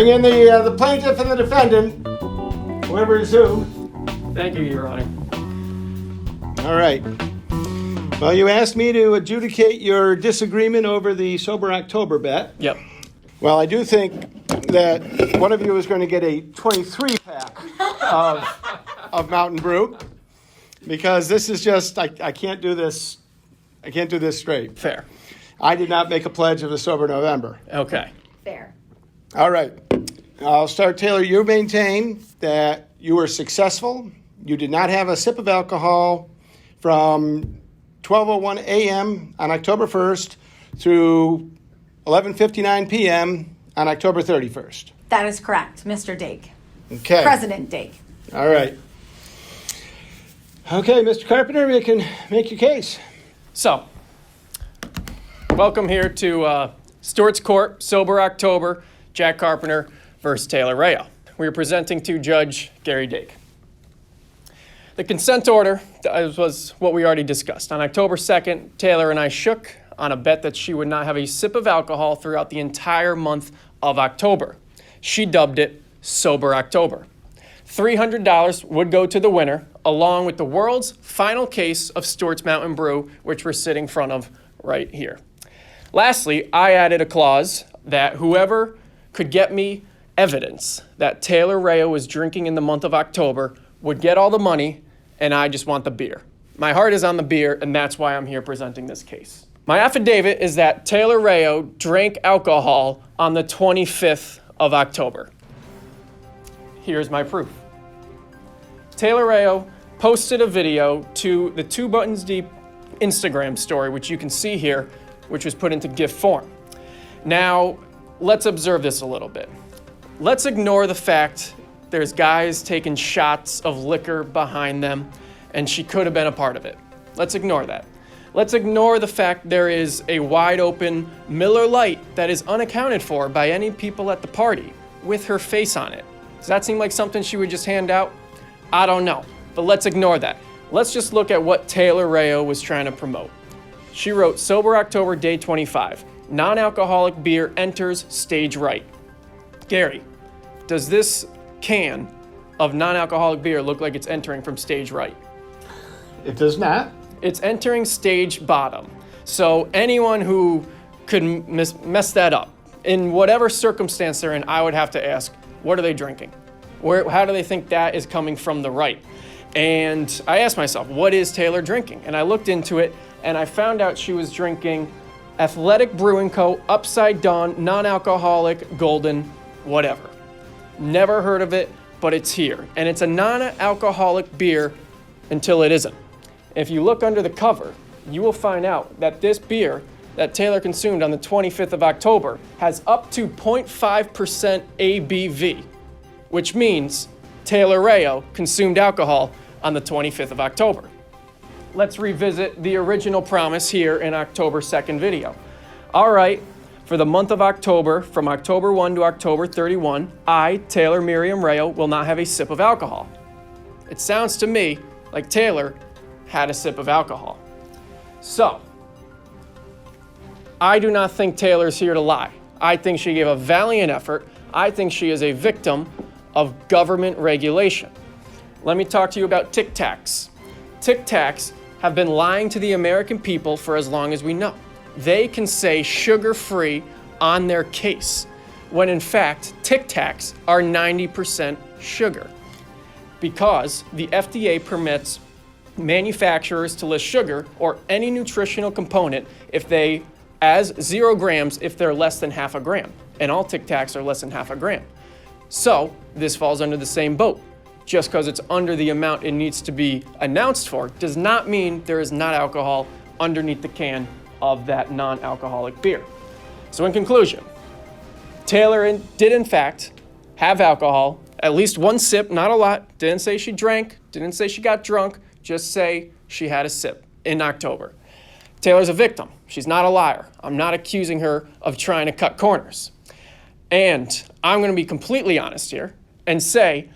Bring in the plaintiff and the defendant, whoever is who. Thank you, Your Honor. All right. Well, you asked me to adjudicate your disagreement over the Sober October bet. Yep. Well, I do think that one of you is going to get a 23-pack of Mountain Brew, because this is just, I can't do this. I can't do this straight. Fair. I did not make a pledge of a sober November. Okay. Fair. All right. I'll start, Taylor. You maintain that you were successful. You did not have a sip of alcohol from 12:01 a.m. on October 1st through 11:59 p.m. on October 31st. That is correct, Mr. Dake. Okay. President Dake. All right. Okay, Mr. Carpenter, you can make your case. So, welcome here to Stewart's Court, Sober October, Jack Carpenter versus Taylor Rayo. We are presenting to Judge Gary Dake. The consent order was what we already discussed. On October 2nd, Taylor and I shook on a bet that she would not have a sip of alcohol throughout the entire month of October. She dubbed it Sober October. $300 would go to the winner, along with the world's final case of Stewart's Mountain Brew, which we're sitting in front of right here. Lastly, I added a clause that whoever could get me evidence that Taylor Rayo was drinking in the month of October would get all the money, and I just want the beer. My heart is on the beer, and that's why I'm here presenting this case. My affidavit is that Taylor Rayo drank alcohol on the 25th of October. Here's my proof. Taylor Rayo posted a video to the Two Buttons Deep Instagram story, which you can see here, which was put into GIF form. Now, let's observe this a little bit. Let's ignore the fact there's guys taking shots of liquor behind them, and she could have been a part of it. Let's ignore that. Let's ignore the fact there is a wide open Miller Lite that is unaccounted for by any people at the party with her face on it. Does that seem like something she would just hand out? I don't know, but let's ignore that. Let's just look at what Taylor Rayo was trying to promote. She wrote, Sober October, day 25. Non-alcoholic beer enters stage right. Gary, does this can of non-alcoholic beer look like it's entering from stage right? It does not. It's entering stage bottom. So anyone who could mess that up, in whatever circumstance they're in, I would have to ask, what are they drinking? How do they think that is coming from the right? And I asked myself, what is Taylor drinking? And I looked into it, and I found out she was drinking Athletic Brewing Co. Upside Down, non-alcoholic, golden, whatever. Never heard of it, but it's here. And it's a non-alcoholic beer until it isn't. If you look under the cover, you will find out that this beer that Taylor consumed on the 25th of October has up to 0.5% ABV, which means Taylor Rayo consumed alcohol on the 25th of October. Let's revisit the original promise here in October 2nd video. All right, for the month of October, from October 1 to October 31, I, Taylor Miriam Rayo, will not have a sip of alcohol. It sounds to me like Taylor had a sip of alcohol. So, I do not think Taylor's here to lie. I think she gave a valiant effort. I think she is a victim of government regulation. Let me talk to you about Tic Tacs. Tic Tacs have been lying to the American people for as long as we know. They can say sugar-free on their case, when in fact, Tic Tacs are 90% sugar, because the FDA permits manufacturers to list sugar or any nutritional component if they, as 0 grams if they're less than half a gram, and all Tic Tacs are less than half a gram. So this falls under the same boat. Just because it's under the amount it needs to be announced for does not mean there is not alcohol underneath the can of that non-alcoholic beer. So in conclusion, Taylor did in fact have alcohol, at least one sip, not a lot. Didn't say she drank, didn't say she got drunk, just say she had a sip in October. Taylor's a victim. She's not a liar. I'm not accusing her of trying to cut corners. And I'm going to be completely honest here and say,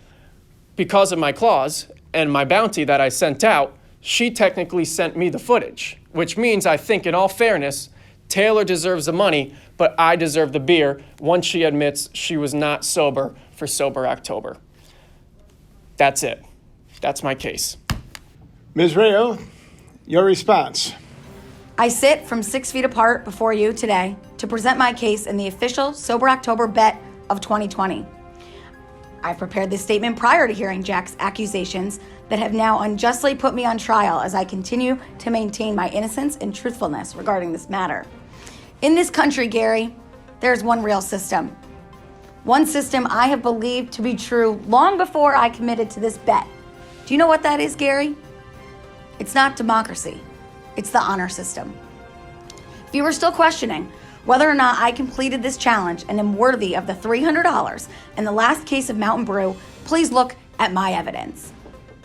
because of my clause and my bounty that I sent out, she technically sent me the footage, which means I think in all fairness, Taylor deserves the money, but I deserve the beer once she admits she was not sober for Sober October. That's it. That's my case. Ms. Rayo, your response. I sit from 6 feet apart before you today to present my case in the official Sober October bet of 2020. I prepared this statement prior to hearing Jack's accusations that have now unjustly put me on trial as I continue to maintain my innocence and truthfulness regarding this matter. In this country, Gary, there's one real system. One system I have believed to be true long before I committed to this bet. Do you know what that is, Gary? It's not democracy. It's the honor system. If you were still questioning whether or not I completed this challenge and am worthy of the $300 in the last case of Mountain Brew, please look at my evidence.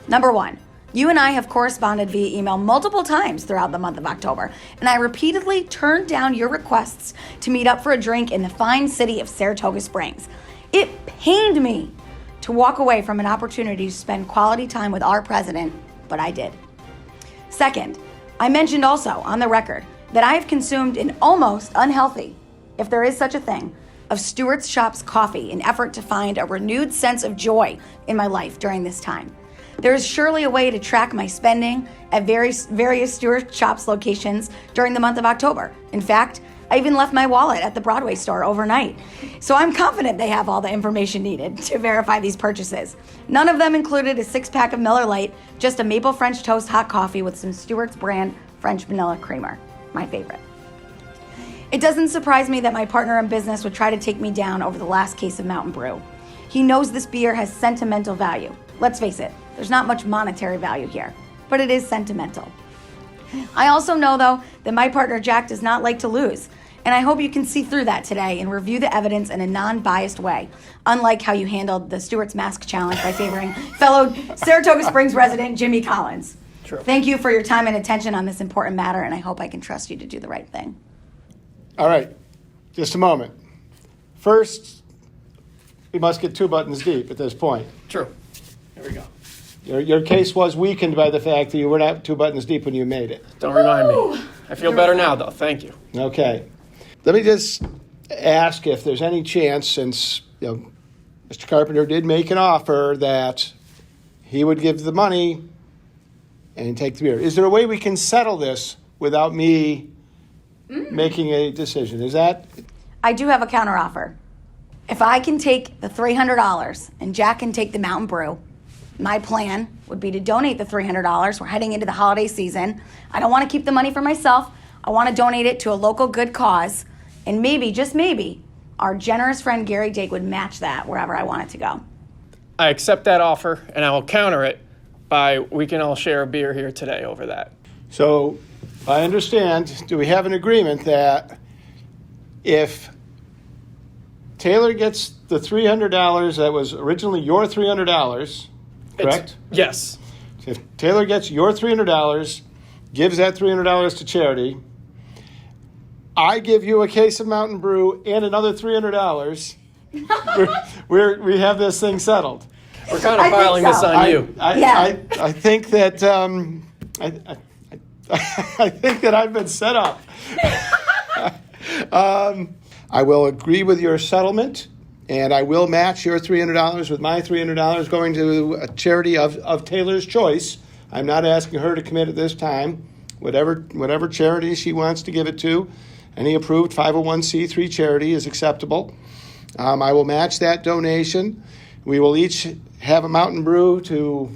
Number one, you and I have corresponded via email multiple times throughout the month of October, and I repeatedly turned down your requests to meet up for a drink in the fine city of Saratoga Springs. It pained me to walk away from an opportunity to spend quality time with our president, but I did. Second, I mentioned also on the record that I have consumed an almost unhealthy, if there is such a thing, of Stewart's Shop's coffee in effort to find a renewed sense of joy in my life during this time. There is surely a way to track my spending at various Stewart Shop's locations during the month of October. In fact, I even left my wallet at the Broadway store overnight. So I'm confident they have all the information needed to verify these purchases. None of them included a 6-pack of Miller Lite, just a maple French toast hot coffee with some Stewart's brand French vanilla creamer, my favorite. It doesn't surprise me that my partner in business would try to take me down over the last case of Mountain Brew. He knows this beer has sentimental value. Let's face it, there's not much monetary value here, but it is sentimental. I also know, though, that my partner Jack does not like to lose, and I hope you can see through that today and review the evidence in a non-biased way, unlike how you handled the Stewart's Mask Challenge by favoring fellow Saratoga Springs resident Jimmy Collins. True. Thank you for your time and attention on this important matter, and I hope I can trust you to do the right thing. All right, just a moment. First, we must get 2 buttons deep at this point. True. Here we go. Your case was weakened by the fact that you were not 2 buttons deep when you made it. Don't remind me. I feel better now, though. Thank you. Okay. Let me just ask if there's any chance, since Mr. Carpenter did make an offer, that he would give the money and take the beer. Is there a way we can settle this without me making a decision? Is that? I do have a counteroffer. If I can take the $300 and Jack can take the Mountain Brew, my plan would be to donate the $300. We're heading into the holiday season. I don't want to keep the money for myself. I want to donate it to a local good cause. And maybe, just maybe, our generous friend Gary Dake would match that wherever I want it to go. I accept that offer, and I will counter it by we can all share a beer here today over that. So I understand. Do we have an agreement that if Taylor gets the $300 that was originally your $300, correct? Yes. If Taylor gets your $300, gives that $300 to charity, I give you a case of Mountain Brew and another $300, we have this thing settled. We're kind of I think piling this so. on you. I think that I think that I've been set up. I will agree with your settlement, and I will match your $300 with my $300 going to a charity of Taylor's choice. I'm not asking her to commit at this time. Whatever charity she wants to give it to, any approved 501c3 charity is acceptable. I will match that donation. We will each have a Mountain Brew to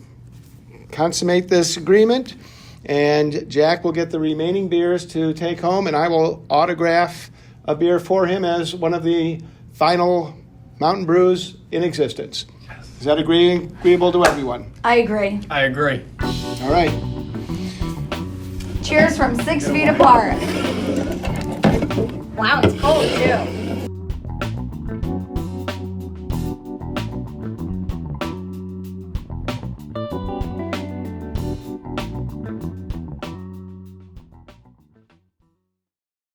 consummate this agreement, and Jack will get the remaining beers to take home, and I will autograph a beer for him as one of the final Mountain Brews in existence. Is that agreeable to everyone? I agree. I agree. All right. Cheers from 6 feet apart. Wow, it's cold too.